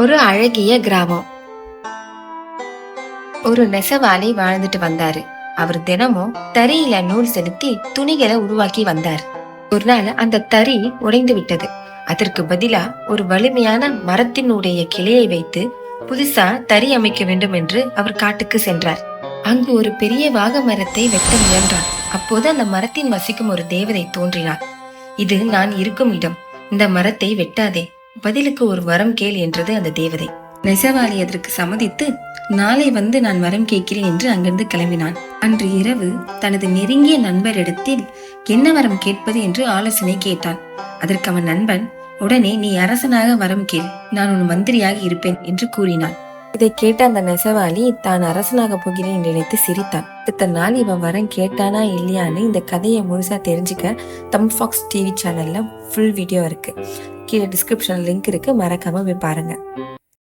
ஒரு அழகிய கிராமம். ஒரு நெசவாளி வாழ்ந்துட்டு வந்தாரு. அவர் தினமும் தறியில நூல் செலுத்தி துணிகளை உருவாக்கி வந்தார். ஒரு நாள் அந்த தறி உடைந்து விட்டது. அதற்கு பதிலா ஒரு வலிமையான மரத்தினுடைய கிளையை வைத்து புதுசா தறி அமைக்க வேண்டும் என்று அவர் காட்டுக்கு சென்றார். அங்கு ஒரு பெரிய வாக மரத்தை வெட்ட முயன்றார். அப்போது அந்த மரத்தின் வசிக்கும் ஒரு தேவதை தோன்றினார். இது நான் இருக்கும் இடம். இந்த மரத்தை வெட்டாதே. பதிலுக்கு ஒரு வரம் கேள் என்றது அந்த தேவதை. நெசவாளி அதற்கு சம்மதித்து, நாளை வந்து நான் வரம் கேட்கிறேன் என்று அங்கிருந்து கிளம்பினான். அன்று இரவு தனது நெருங்கிய நண்பரிடத்தில் என்ன வரம் கேட்பது என்று ஆலோசனை கேட்டான். அதற்கு அவன் நண்பன், உடனே நீ அரசனாக வரம் கேள், நான் உன் மந்திரியாக இருப்பேன் என்று கூறினான். இதை கேட்ட அந்த நெசவாளி தான் அரசனாக போகிறேன் என்று நினைத்து சிரித்தான். அடுத்த நாள் இவன் வரம் கேட்டானா இல்லையான்னு இந்த கதையை முழுசா தெரிஞ்சுக்க தமிழ் ஃபாக்ஸ் டிவி சேனல்ல ஃபுல் வீடியோ இருக்கு. கீழே டிஸ்கிரிப்ஷன் லிங்க் இருக்கு, மறக்காம போய் பாருங்க.